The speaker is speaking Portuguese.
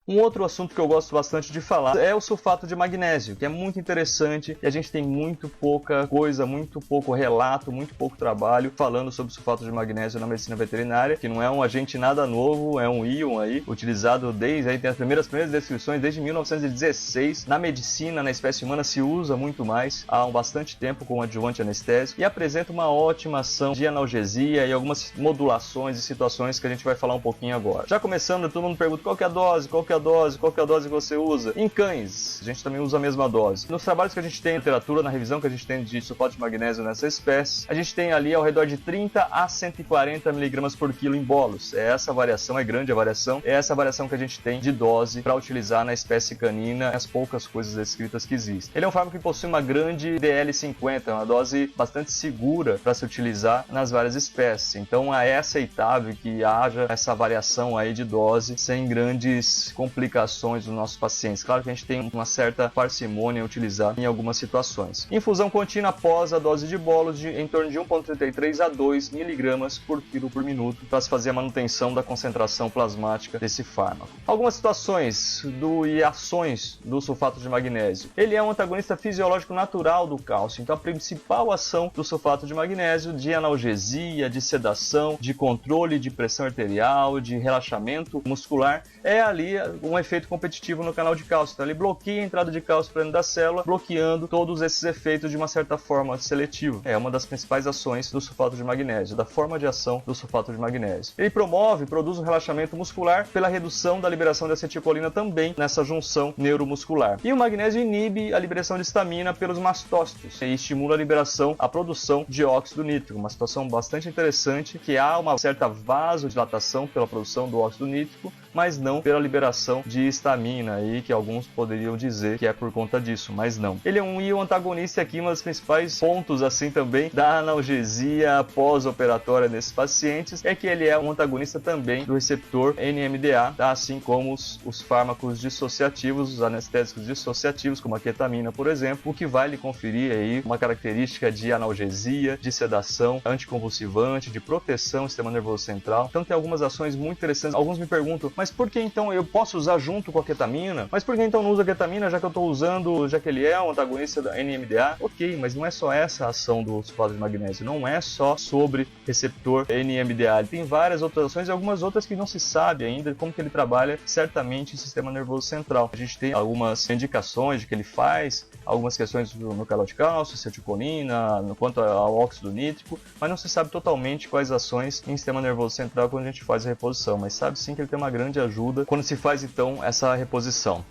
Um outro assunto que eu gosto bastante de falar é o sulfato de magnésio, que é muito interessante e a gente tem muito pouca coisa, muito pouco relato, muito pouco trabalho falando sobre o sulfato de magnésio na medicina veterinária, que não é um agente nada novo, é um íon aí, utilizado desde, aí tem as primeiras descrições desde 1916. Na medicina, na espécie humana, se usa muito mais, há bastante tempo como adjuvante anestésico e apresenta uma ótima ação de analgesia e algumas modulações e situações que a gente vai falar um pouquinho agora. Já começando, todo mundo pergunta qual que é a dose, qual que é a dose que você usa? Em cães, a gente também usa a mesma dose. Nos trabalhos que a gente tem, na literatura, na revisão que a gente tem de sulfato de magnésio nessa espécie, a gente tem ali ao redor de 30 a 140 mg por quilo em bolos. Essa variação é grande, a variação é essa variação que a gente tem de dose para utilizar na espécie canina, as poucas coisas descritas que existem. Ele é um fármaco que possui uma grande DL50, uma dose bastante segura para se utilizar nas várias espécies. Então é aceitável que haja essa variação aí de dose sem grandes complicações dos nossos pacientes. Claro que a gente tem uma certa parcimônia a utilizar em algumas situações. Infusão contínua após a dose de bolos em torno de 1,33 a 2 mg por quilo por minuto para se fazer a manutenção da concentração plasmática desse fármaco. Algumas situações e ações do sulfato de magnésio. Ele é um antagonista fisiológico natural do cálcio, então a principal ação do sulfato de magnésio de analgesia, de sedação, de controle de pressão arterial, de relaxamento muscular é ali um efeito competitivo no canal de cálcio. Então ele bloqueia a entrada de cálcio para dentro da célula, bloqueando todos esses efeitos de uma certa forma seletiva. É uma das principais ações do sulfato de magnésio, da forma de ação do sulfato de magnésio. Ele produz um relaxamento muscular pela redução da liberação de acetilcolina também nessa junção neuromuscular. E o magnésio inibe a liberação de histamina pelos mastócitos e estimula a produção de óxido nítrico, uma situação bastante interessante, que há uma certa vasodilatação pela produção do óxido nítrico, mas não pela liberação de histamina, aí, que alguns poderiam dizer que é por conta disso, mas não. Ele é um íon antagonista aqui, um dos principais pontos assim também da analgesia pós-operatória nesses pacientes é que ele é um antagonista também do receptor NMDA, tá? Assim como os fármacos dissociativos, os anestésicos dissociativos, como a ketamina, por exemplo, o que vai lhe conferir aí uma característica de analgesia, de sedação, anticonvulsivante, de proteção do sistema nervoso central. Então tem algumas ações muito interessantes. Alguns me perguntam, mas por que então eu posso usar junto com a ketamina? Mas por que então não usa a ketamina, já que eu estou usando, já que ele é um antagonista da NMDA? Ok, mas não é só essa a ação do sulfato de magnésio, não é só sobre receptor NMDA, ele tem várias outras ações e algumas outras que não se sabe ainda como que ele trabalha certamente no sistema nervoso central. A gente tem algumas indicações de que ele faz algumas questões no canal de cálcio, acetilcolina, quanto ao óxido nítrico, mas não se sabe totalmente quais ações em sistema nervoso central quando a gente faz a reposição, mas sabe sim que ele tem uma grande ajuda quando se faz então essa reposição.